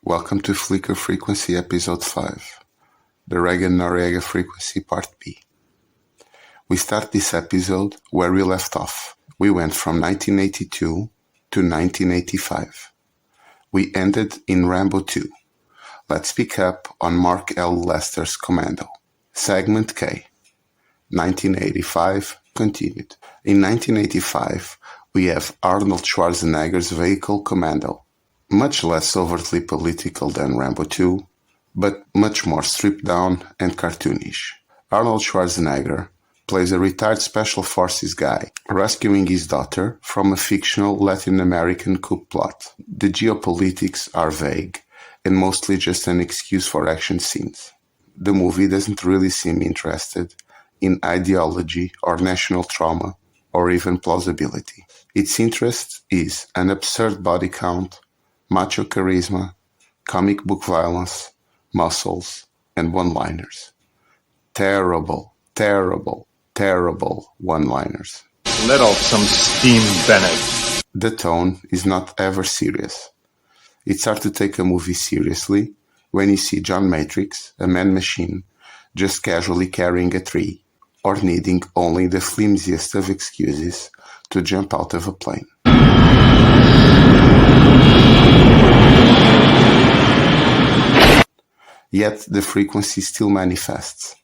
Welcome to Flicker Frequency Episode 5, the Regan Noriega Frequency Part B. We start this episode where we left off. We went from 1982 to 1985. We ended in Rambo 2. Let's pick up on Mark L. Lester's Commando. Segment K. 1985 continued. In 1985, we have Arnold Schwarzenegger's vehicle Commando. Much less overtly political than Rambo 2, but much more stripped down and cartoonish. Arnold Schwarzenegger plays a retired special forces guy rescuing his daughter from a fictional Latin American coup plot. The geopolitics are vague and mostly just an excuse for action scenes. The movie doesn't really seem interested in ideology or national trauma or even plausibility. Its interest is an absurd body count, macho charisma, comic book violence, muscles, and one-liners. Terrible, terrible, terrible one-liners. Let off some steam, Bennett. The tone is not ever serious. It's hard to take a movie seriously when you see John Matrix, a man-machine, just casually carrying a tree or needing only the flimsiest of excuses to jump out of a plane. Yet the frequency still manifests.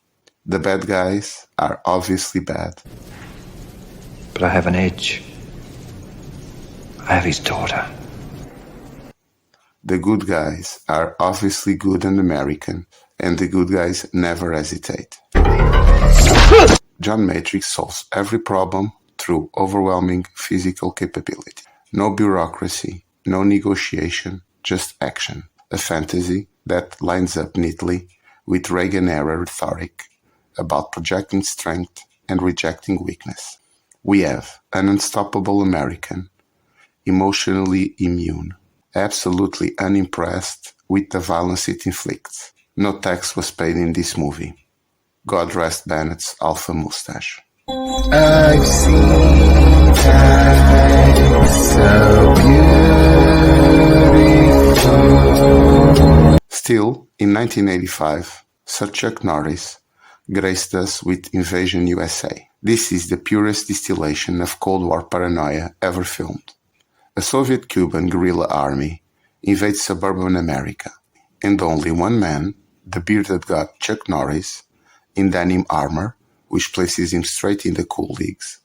The bad guys are obviously bad. But I have an edge. I have his daughter. The good guys are obviously good and American, and the good guys never hesitate. John Matrix solves every problem through overwhelming physical capability. No bureaucracy, no negotiation, just action. A fantasy that lines up neatly with Reagan-era rhetoric about projecting strength and rejecting weakness. We have an unstoppable American, emotionally immune, absolutely unimpressed with the violence it inflicts. No tax was paid in this movie. God rest Bennett's alpha mustache. I've seen times so beautiful. Still, in 1985, Sir Chuck Norris graced us with Invasion USA. This is the purest distillation of Cold War paranoia ever filmed. A Soviet-Cuban guerrilla army invades suburban America, and only one man, the bearded god Chuck Norris, in denim armor, which places him straight in the cool leagues,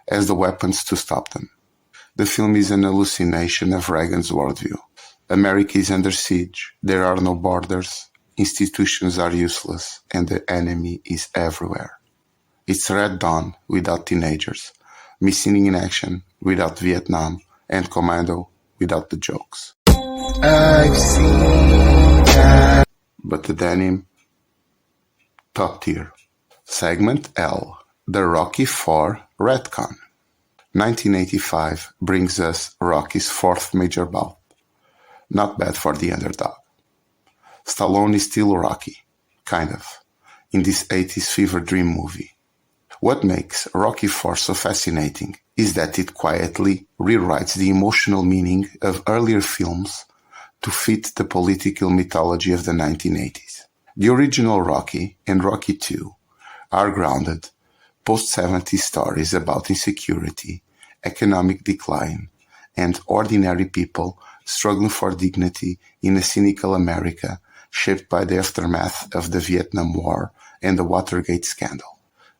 has the weapons to stop them. The film is an hallucination of Reagan's worldview. America is under siege, there are no borders, institutions are useless, and the enemy is everywhere. It's Red Dawn without teenagers, Missing in Action without Vietnam, and Commando without the jokes. I've seen that. But the denim, top tier. Segment L, the Rocky IV Retcon. 1985 brings us Rocky's fourth major bout. Not bad for the underdog. Stallone is still Rocky, kind of, in this 80s fever dream movie. What makes Rocky IV so fascinating is that it quietly rewrites the emotional meaning of earlier films to fit the political mythology of the 1980s. The original Rocky and Rocky II are grounded post-70s stories about insecurity, economic decline, and ordinary people struggling for dignity in a cynical America shaped by the aftermath of the Vietnam War and the Watergate scandal.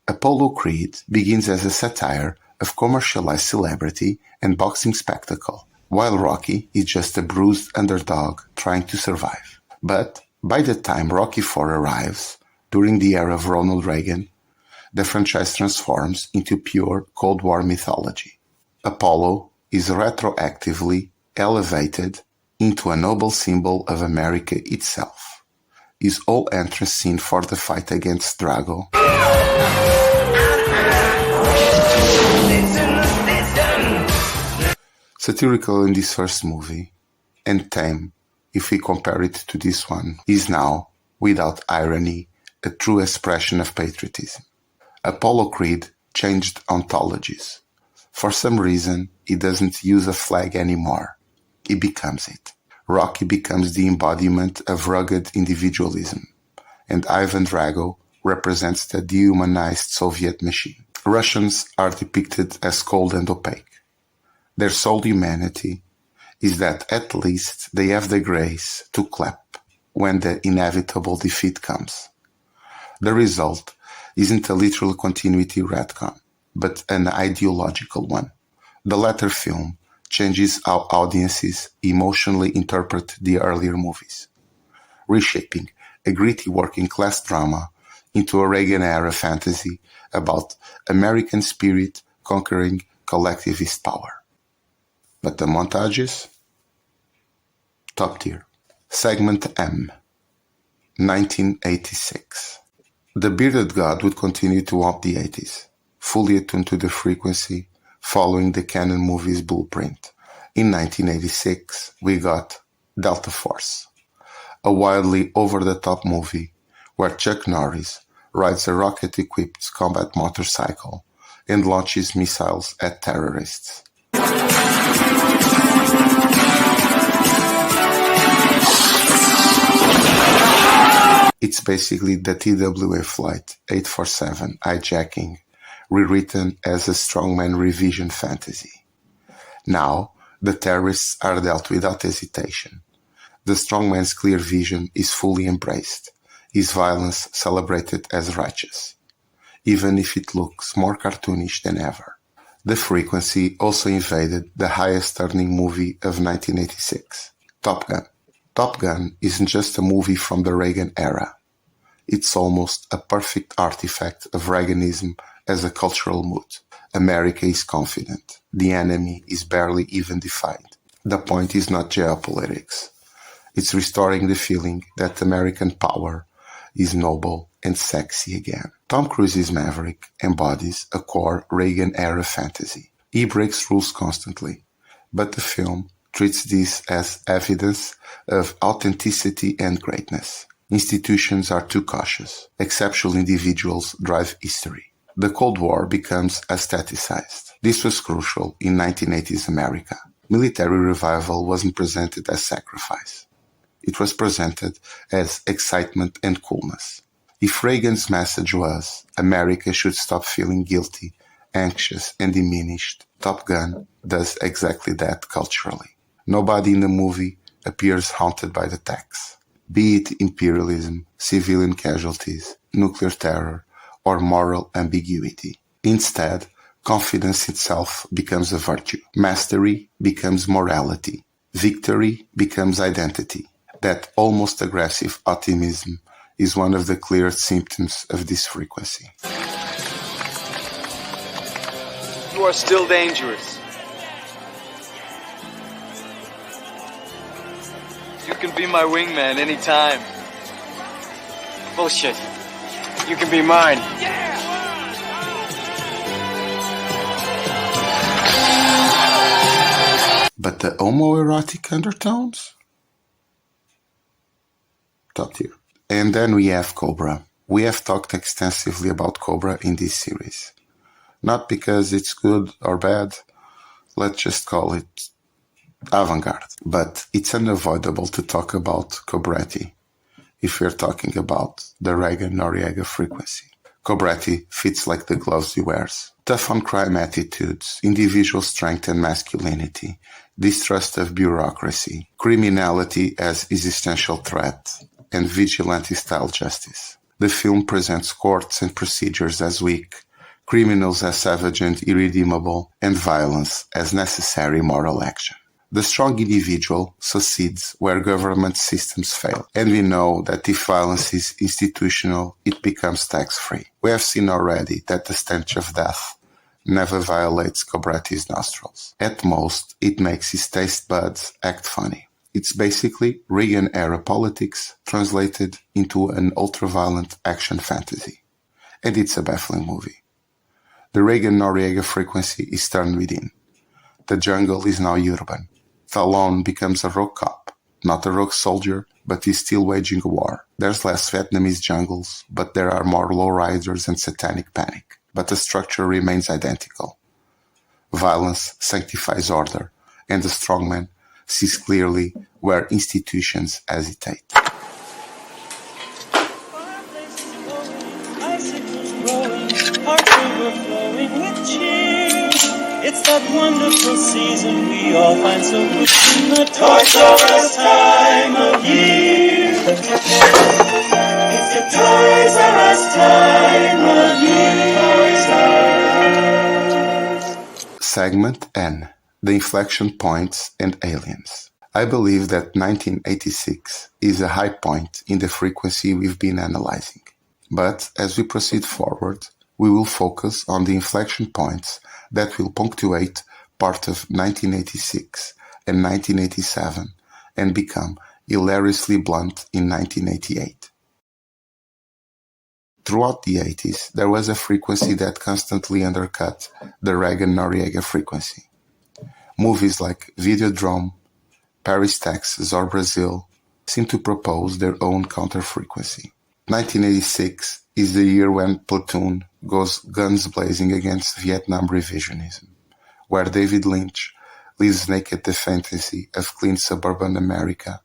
Apollo Creed begins as a satire of commercialized celebrity and boxing spectacle, while Rocky is just a bruised underdog trying to survive. But by the time Rocky IV arrives, during the era of Ronald Reagan, the franchise transforms into pure Cold War mythology. Apollo is retroactively elevated into a noble symbol of America itself. His whole entrance scene for the fight against Drago satirical in this first movie, and tame if we compare it to this one, is now, without irony, a true expression of patriotism. Apollo Creed changed ontologies. For some reason, he doesn't use a flag anymore. He becomes it. Rocky becomes the embodiment of rugged individualism, and Ivan Drago represents the dehumanized Soviet machine. Russians are depicted as cold and opaque. Their sole humanity is that at least they have the grace to clap when the inevitable defeat comes. The result isn't a literal continuity retcon, but an ideological one. The latter film changes how audiences emotionally interpret the earlier movies, reshaping a gritty working-class drama into a Reagan-era fantasy about American spirit conquering collectivist power. But the montages? Top tier. Segment M, 1986. The bearded god would continue to haunt the 80s, fully attuned to the frequency, following the Cannon movie's blueprint. In 1986, we got Delta Force, a wildly over-the-top movie where Chuck Norris rides a rocket-equipped combat motorcycle and launches missiles at terrorists. It's basically the TWA Flight 847 hijacking, rewritten as a strongman revision fantasy. Now, the terrorists are dealt without hesitation. The strongman's clear vision is fully embraced, his violence celebrated as righteous, even if it looks more cartoonish than ever. The frequency also invaded the highest-earning movie of 1986, Top Gun. Top Gun isn't just a movie from the Reagan era. It's almost a perfect artifact of Reaganism as a cultural mood. America is confident. The enemy is barely even defined. The point is not geopolitics. It's restoring the feeling that American power is noble and sexy again. Tom Cruise's Maverick embodies a core Reagan-era fantasy. He breaks rules constantly, but the film treats this as evidence of authenticity and greatness. Institutions are too cautious. Exceptional individuals drive history. The Cold War becomes aestheticized. This was crucial in 1980s America. Military revival wasn't presented as sacrifice. It was presented as excitement and coolness. If Reagan's message was, America should stop feeling guilty, anxious, and diminished, Top Gun does exactly that culturally. Nobody in the movie appears haunted by the tax, be it imperialism, civilian casualties, nuclear terror, or moral ambiguity. Instead, confidence itself becomes a virtue. Mastery becomes morality. Victory becomes identity. That almost aggressive optimism is one of the clear symptoms of this frequency. You are still dangerous. You can be my wingman anytime. Bullshit. You can be mine. But the homoerotic undertones? Top tier. And then we have Cobra. We have talked extensively about Cobra in this series. Not because it's good or bad, let's just call it avant-garde. But it's unavoidable to talk about Cobretti if we're talking about the Regan Noriega frequency. Cobretti fits like the gloves he wears. Tough on crime attitudes, individual strength and masculinity, distrust of bureaucracy, criminality as existential threat, and vigilante-style justice. The film presents courts and procedures as weak, criminals as savage and irredeemable, and violence as necessary moral action. The strong individual succeeds where government systems fail, and we know that if violence is institutional, it becomes tax-free. We have seen already that the stench of death never violates Cobretti's nostrils. At most, it makes his taste buds act funny. It's basically Reagan-era politics translated into an ultra-violent action fantasy. And it's a baffling movie. The Regan Noriega frequency is turned within. The jungle is now urban. Stallone becomes a rogue cop, not a rogue soldier, but he's still waging a war. There's less Vietnamese jungles, but there are more lowriders and satanic panic. But the structure remains identical. Violence sanctifies order, and the strongman sees clearly where institutions hesitate. Hearts overflowing with cheer. It's that wonderful season we all find so good in the Toys R Us time of year. It's the Toys R Us time of year. Segment N. The Inflection Points and Aliens. I believe that 1986 is a high point in the frequency we've been analyzing. But as we proceed forward, we will focus on the inflection points that will punctuate part of 1986 and 1987 and become hilariously blunt in 1988. Throughout the 80s, there was a frequency that constantly undercut the Reagan Noriega frequency. Movies like Videodrome, Paris, Texas, or Brazil seem to propose their own counter-frequency. 1986 is the year when Platoon goes guns blazing against Vietnam revisionism, where David Lynch leaves naked the fantasy of clean suburban America,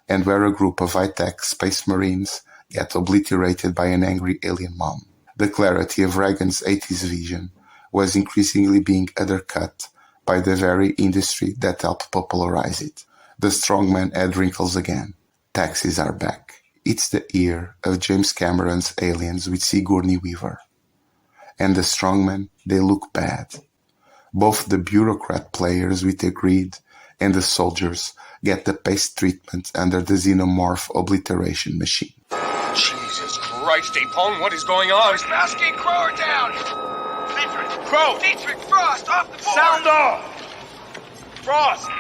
and where a group of high-tech space marines get obliterated by an angry alien mom. The clarity of Reagan's 80s vision was increasingly being undercut by the very industry that helped popularize it. The strongman had wrinkles again. Taxis are back. It's the year of James Cameron's Aliens with Sigourney Weaver. And the strongmen, they look bad. Both the bureaucrat players with the greed and the soldiers get the paste treatment under the xenomorph obliteration machine. Jesus Christ, Apone, what is going on? Mousky and Crow are down! Dietrich! Crow! Dietrich! Frost! Off the board! Sound off! Frost!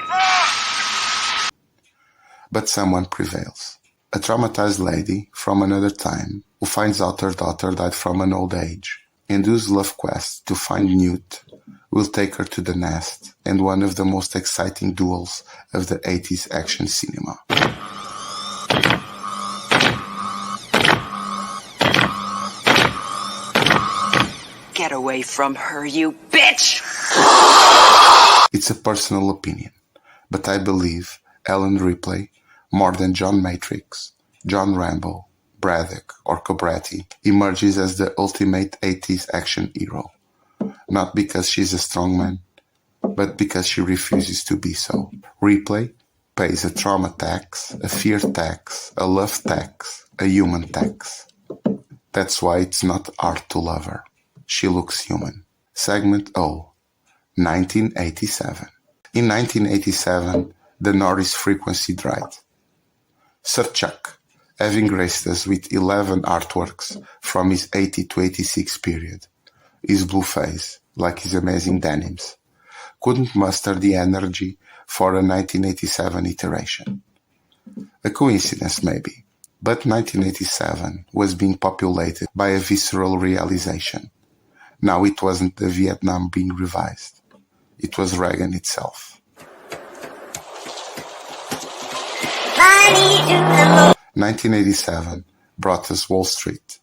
Frost! But someone prevails. A traumatized lady from another time who finds out her daughter died from an old age and whose love quest to find Newt will take her to the nest and one of the most exciting duels of the 80s action cinema. Get away from her, you bitch! It's a personal opinion, but I believe Ellen Ripley, more than John Matrix, John Rambo, Braddock, or Cobratti, emerges as the ultimate 80s action hero. Not because she's a strongman, but because she refuses to be so. Ripley pays a trauma tax, a fear tax, a love tax, a human tax. That's why it's not hard to love her. She looks human. Segment O, 1987. In 1987, the Norris frequency died. Sir Chuck, having graced us with 11 artworks from his 80 to 86 period, his blue face, like his amazing denims, couldn't muster the energy for a 1987 iteration. A coincidence maybe, but 1987 was being populated by a visceral realization. Now it wasn't the Vietnam being revised. It was Reagan itself. 1987 brought us Wall Street,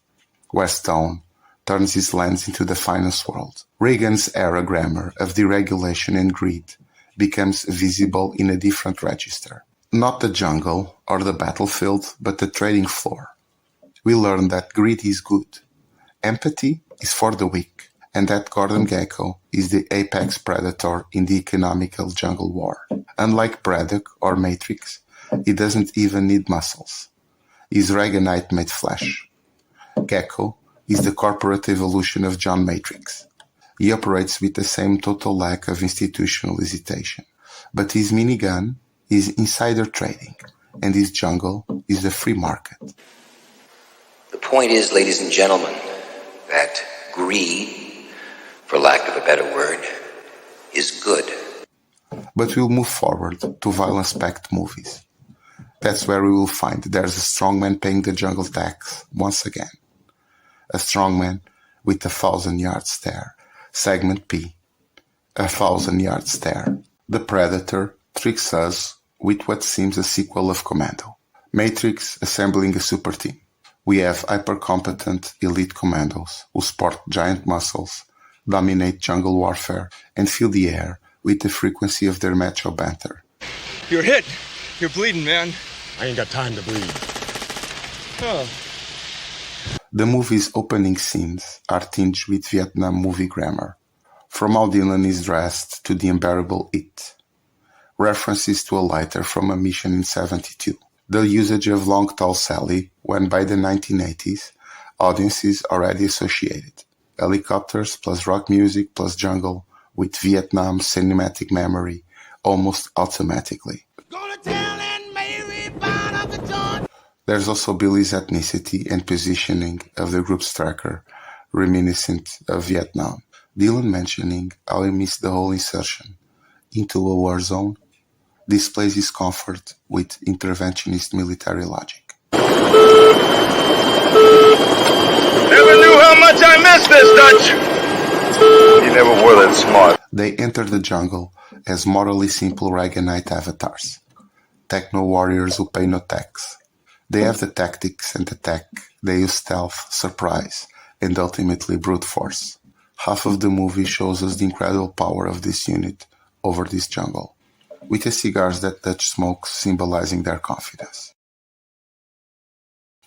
where Stone turns his lens into the finance world. Reagan's era grammar of deregulation and greed becomes visible in a different register. Not the jungle or the battlefield, but the trading floor. We learn that greed is good. Empathy is for the weak, and that Gordon Gekko is the apex predator in the economical jungle war. Unlike Braddock or Matrix, he doesn't even need muscles. He's Reaganite made flesh. Gekko is the corporate evolution of John Matrix. He operates with the same total lack of institutional hesitation. But his minigun is insider trading, and his jungle is the free market. The point is, ladies and gentlemen, that greed, for lack of a better word, is good. But we'll move forward to violence-packed movies. That's where we will find there's a strongman paying the jungle tax once again. A strongman with a 1000-yard stare. Segment P. A 1000-yard stare. The Predator tricks us with what seems a sequel of Commando. Matrix assembling a super team. We have hyper-competent elite commandos who sport giant muscles, dominate jungle warfare, and fill the air with the frequency of their macho banter. You're hit. You're bleeding, man. I ain't got time to bleed. Oh. The movie's opening scenes are tinged with Vietnam movie grammar, from how Dylan is dressed to the unbearable heat. References to a lighter from a mission in 72. The usage of Long Tall Sally, when by the 1980s, audiences already associated helicopters plus rock music plus jungle with Vietnam cinematic memory almost automatically. There's also Billy's ethnicity and positioning of the group's tracker, reminiscent of Vietnam. Dylan mentioning how he missed the whole insertion into a war zone displays his comfort with interventionist military logic. Never knew how much I missed this, Dutch! You never were that smart. They enter the jungle as morally simple Reaganite avatars, techno warriors who pay no tax. They have the tactics and attack. They use stealth, surprise, and ultimately brute force. Half of the movie shows us the incredible power of this unit over this jungle, with the cigars that Dutch smokes symbolizing their confidence.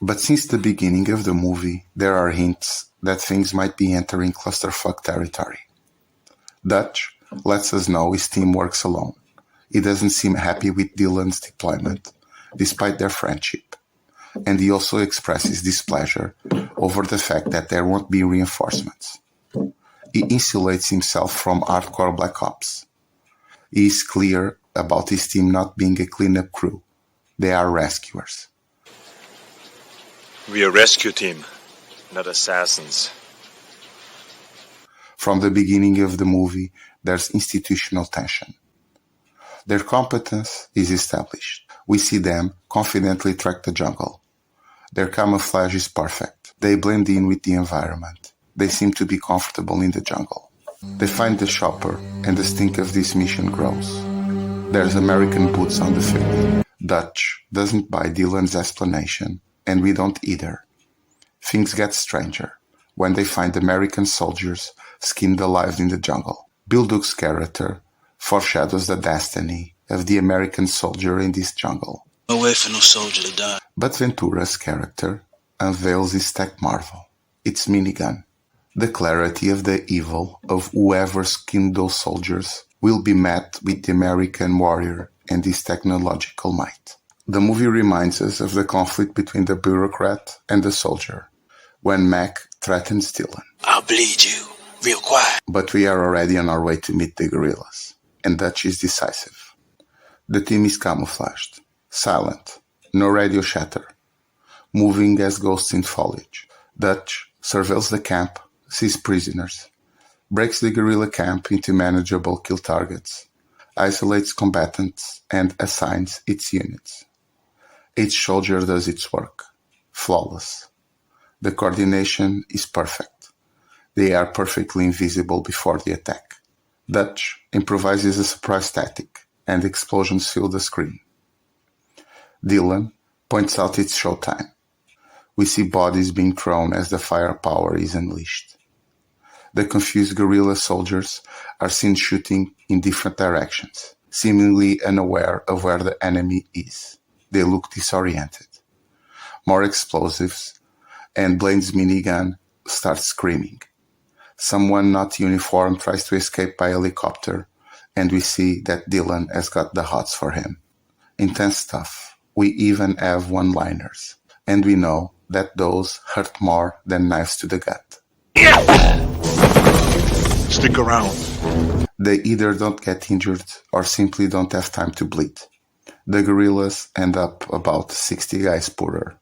But since the beginning of the movie, there are hints that things might be entering clusterfuck territory. Dutch lets us know his team works alone. He doesn't seem happy with Dylan's deployment, despite their friendship. And he also expresses displeasure over the fact that there won't be reinforcements. He insulates himself from hardcore Black Ops. He is clear about his team not being a cleanup crew. They are rescuers. We're a rescue team, not assassins. From the beginning of the movie, there's institutional tension. Their competence is established. We see them confidently track the jungle. Their camouflage is perfect. They blend in with the environment. They seem to be comfortable in the jungle. They find the shopper, and the stink of this mission grows. There's American boots on the field. Dutch doesn't buy Dylan's explanation, and we don't either. Things get stranger when they find American soldiers skinned alive in the jungle. Bill Duke's character foreshadows the destiny of the American soldier in this jungle. No way for no soldier to die. But Ventura's character unveils his tech marvel, its minigun. The clarity of the evil of whoever skinned those soldiers will be met with the American warrior and his technological might. The movie reminds us of the conflict between the bureaucrat and the soldier, when Mac threatens Dylan. I'll bleed you, real quiet. But we are already on our way to meet the guerrillas, and Dutch is decisive. The team is camouflaged, silent, no radio chatter, moving as ghosts in foliage. Dutch surveils the camp, sees prisoners, breaks the guerrilla camp into manageable kill targets, isolates combatants, and assigns its units. Each soldier does its work, flawless. The coordination is perfect. They are perfectly invisible before the attack. Dutch improvises a surprise tactic, and explosions fill the screen. Dylan points out it's showtime. We see bodies being thrown as the firepower is unleashed. The confused guerrilla soldiers are seen shooting in different directions, seemingly unaware of where the enemy is. They look disoriented. More explosives, and Blaine's minigun starts screaming. Someone not uniformed tries to escape by helicopter, and we see that Dylan has got the hots for him. Intense stuff. We even have one-liners, and we know that those hurt more than knives to the gut. Stick around. They either don't get injured or simply don't have time to bleed. The guerrillas end up about 60 guys poorer.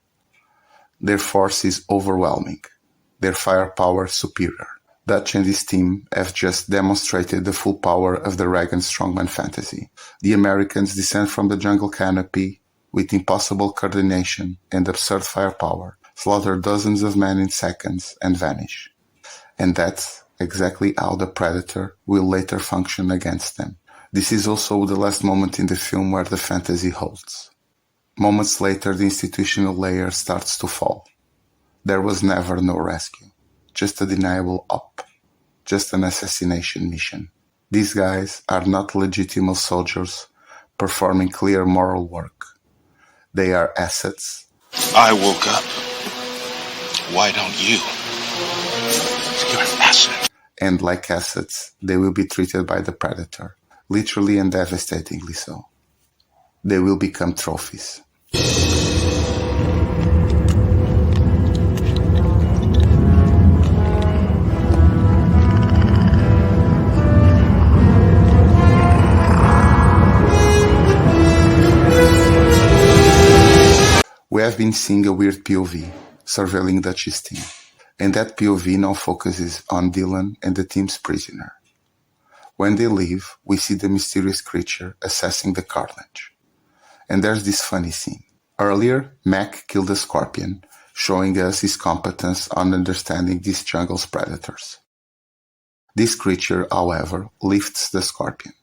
Their force is overwhelming. Their firepower superior. Dutch and his team have just demonstrated the full power of the Reagan strongman fantasy. The Americans descend from the jungle canopy with impossible coordination and absurd firepower, slaughter dozens of men in seconds, and vanish. And that's exactly how the Predator will later function against them. This is also the last moment in the film where the fantasy holds. Moments later, the institutional layer starts to fall. There was never no rescue, just a deniable op, just an assassination mission. These guys are not legitimate soldiers performing clear moral work. They are assets. I woke up. Why don't you? You're an asset. And like assets, they will be treated by the predator, literally and devastatingly so. They will become trophies. We have been seeing a weird POV, surveilling Dutch's team, and that POV now focuses on Dylan and the team's prisoner. When they leave, we see the mysterious creature assessing the cartilage. And there's this funny scene. Earlier, Mac killed a scorpion, showing us his competence on understanding this jungle's predators. This creature, however, lifts the scorpion.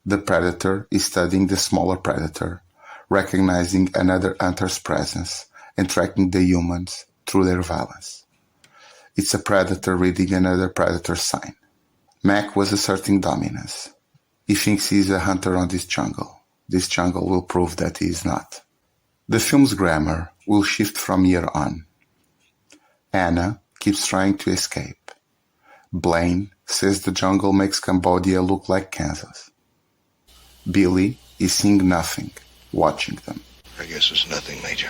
The predator is studying the smaller predator, recognizing another hunter's presence and tracking the humans through their violence. It's a predator reading another predator's sign. Mac was asserting dominance. He thinks he is a hunter on this jungle. This jungle will prove that he is not. The film's grammar will shift from here on. Anna keeps trying to escape. Blaine says the jungle makes Cambodia look like Kansas. Billy is seeing nothing, watching them. I guess it's nothing, Major.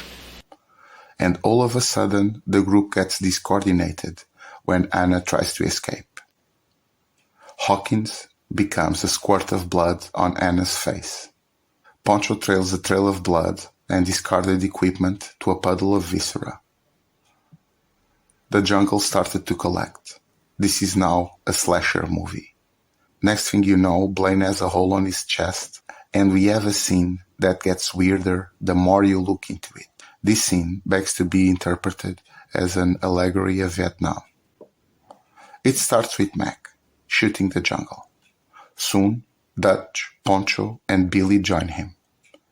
And all of a sudden, the group gets discoordinated when Anna tries to escape. Hawkins becomes a squirt of blood on Anna's face. Poncho trails a trail of blood and discarded equipment to a puddle of viscera. The jungle started to collect. This is now a slasher movie. Next thing you know, Blaine has a hole on his chest, and we have a scene that gets weirder the more you look into it. This scene begs to be interpreted as an allegory of Vietnam. It starts with Mac shooting the jungle. Soon, Dutch, Poncho, and Billy join him.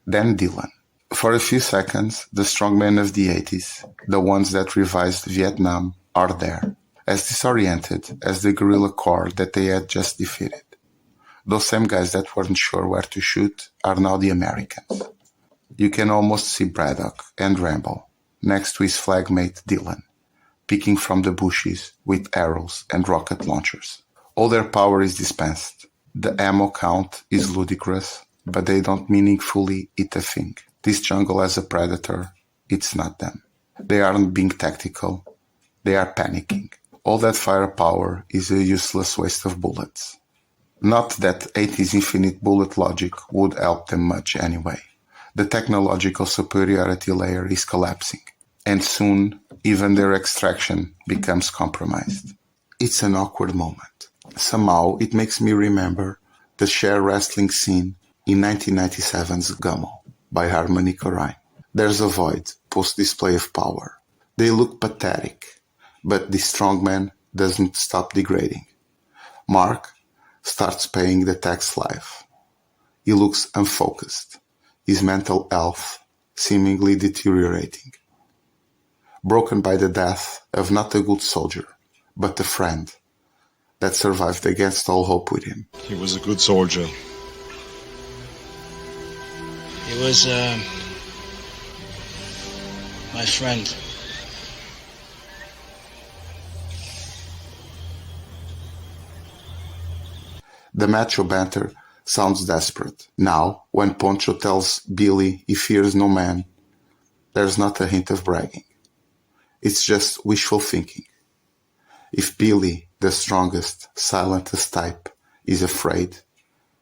Then Dylan. For a few seconds, the strongmen of the 80s, the ones that revised Vietnam, are there, as disoriented as the guerrilla corps that they had just defeated. Those same guys that weren't sure where to shoot are now the Americans. You can almost see Braddock and Rambo next to his flagmate Dylan, picking from the bushes with arrows and rocket launchers. All their power is dispensed. The ammo count is ludicrous, but they don't meaningfully eat a thing. This jungle as a predator, it's not them. They aren't being tactical. They are panicking. All that firepower is a useless waste of bullets. Not that 80s infinite bullet logic would help them much anyway. The technological superiority layer is collapsing, and soon even their extraction becomes compromised. It's an awkward moment. Somehow it makes me remember the Cher wrestling scene in 1997's Gummo by Harmony Korine. There's a void, post-display of power. They look pathetic, but the strongman doesn't stop degrading. Mark starts paying the tax life. He looks unfocused, his mental health seemingly deteriorating. Broken by the death of not a good soldier, but a friend that survived against all hope with him. He was a good soldier. He was, my friend. The macho banter sounds desperate. Now, when Poncho tells Billy he fears no man, there's not a hint of bragging. It's just wishful thinking. If Billy, the strongest, silentest type, is afraid,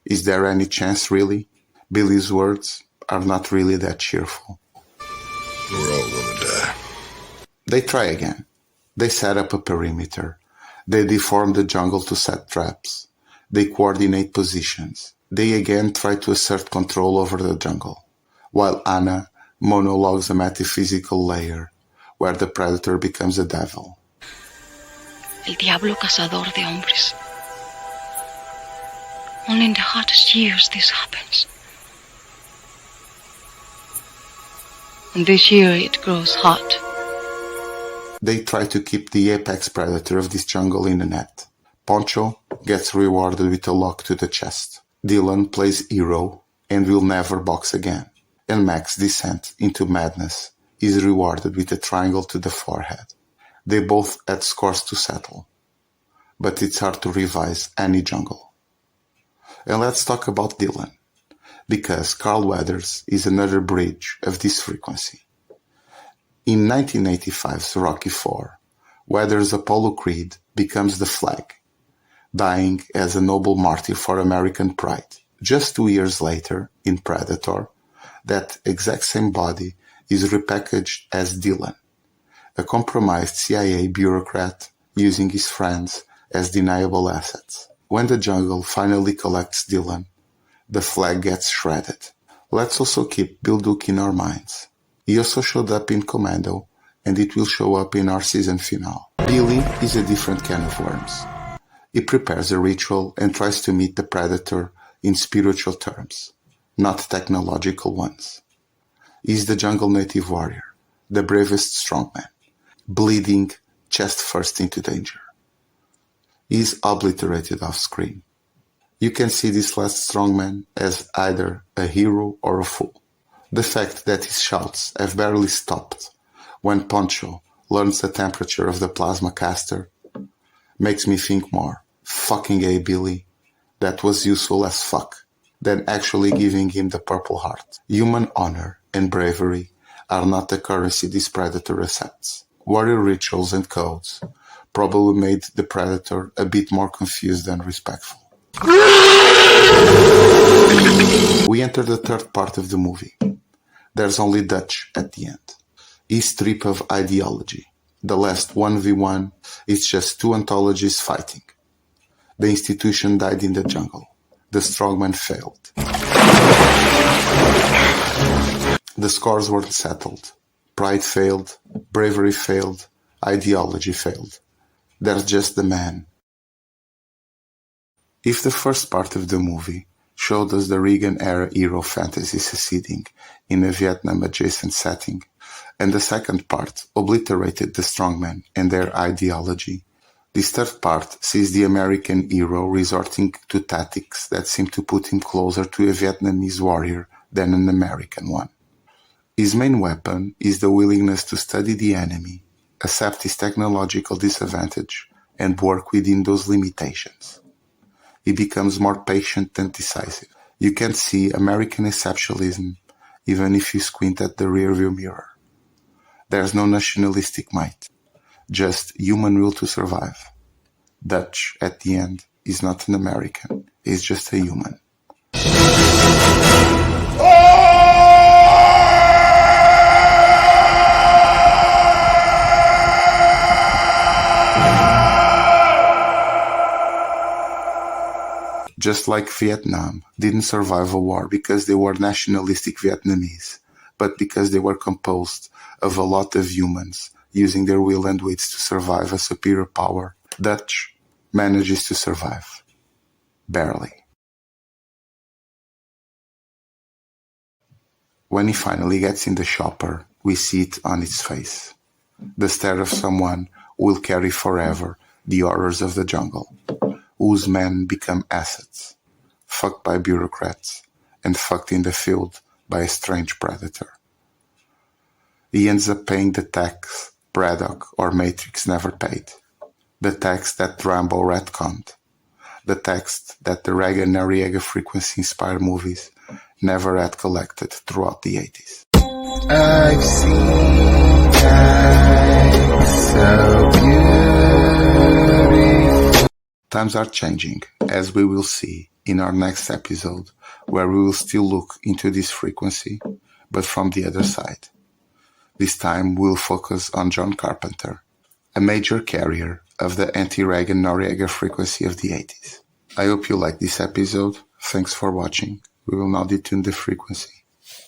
is there any chance really? Billy's words are not really that cheerful. We're all gonna die. They try again. They set up a perimeter. They deform the jungle to set traps. They coordinate positions. They again try to assert control over the jungle, while Anna monologues a metaphysical layer where the predator becomes a devil. El diablo cazador de hombres. Only in the hottest years this happens. And this year it grows hot. They try to keep the apex predator of this jungle in the net. Poncho gets rewarded with a lock to the chest. Dylan plays hero and will never box again. And Mac's descent into madness is rewarded with a triangle to the forehead. They both had scores to settle, but it's hard to revise any jungle. And let's talk about Dylan, because Carl Weathers is another bridge of this frequency. In 1985's Rocky IV, Weathers' Apollo Creed becomes the flag, dying as a noble martyr for American pride. Just 2 years later, in Predator, that exact same body is repackaged as Dylan, a compromised CIA bureaucrat using his friends as deniable assets. When the jungle finally collects Dylan, the flag gets shredded. Let's also keep Bill Duke in our minds. He also showed up in Commando, and it will show up in our season finale. Billy is a different can of worms. He prepares a ritual and tries to meet the Predator in spiritual terms, not technological ones. He's the jungle native warrior, the bravest strongman, bleeding chest first into danger. He's obliterated off screen. You can see this last strongman as either a hero or a fool. The fact that his shouts have barely stopped when Poncho learns the temperature of the plasma caster makes me think more, fucking A Billy, that was useful as fuck, than actually giving him the Purple Heart. Human honor and bravery are not the currency this Predator accepts. Warrior rituals and codes probably made the Predator a bit more confused than respectful. We enter the third part of the movie. There's only Dutch at the end. His strip of ideology. The last 1v1 is just two ontologies fighting. The institution died in the jungle. The strongman failed. The scores weren't settled. Pride failed. Bravery failed. Ideology failed. There's just the man. If the first part of the movie showed us the Reagan-era hero fantasy succeeding in a Vietnam-adjacent setting, and the second part obliterated the strongmen and their ideology, this third part sees the American hero resorting to tactics that seem to put him closer to a Vietnamese warrior than an American one. His main weapon is the willingness to study the enemy, accept his technological disadvantage, and work within those limitations. He becomes more patient and decisive. You can see American exceptionalism even if you squint at the rearview mirror. There's no nationalistic might, just human will to survive. Dutch, at the end, is not an American, he's just a human. Just like Vietnam didn't survive a war because they were nationalistic Vietnamese, but because they were composed of a lot of humans using their will and wits to survive a superior power, Dutch manages to survive. Barely. When he finally gets in the chopper, we see it on its face. The stare of someone who will carry forever the horrors of the jungle, whose men become assets, fucked by bureaucrats, and fucked in the field by a strange predator. He ends up paying the tax Braddock or Matrix never paid, the tax that Rambo retconned, the tax that the Reagan Noriega frequency-inspired movies never had collected throughout the 80s. I've seen that so beautiful. Times are changing, as we will see in our next episode, where we will still look into this frequency, but from the other side. This time we'll focus on John Carpenter, a major carrier of the anti-Regan Noriega frequency of the 80s. I hope you liked this episode. Thanks for watching. We will now detune the frequency.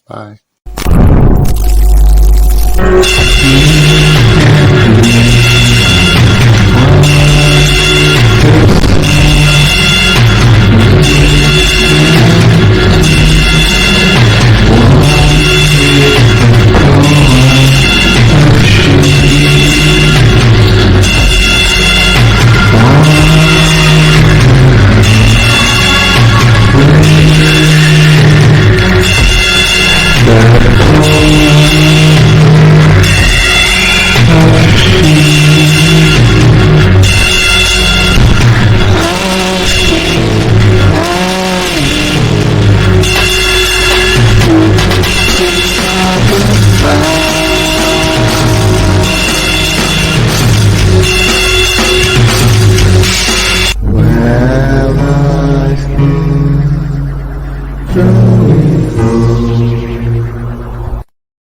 Bye. goodbye.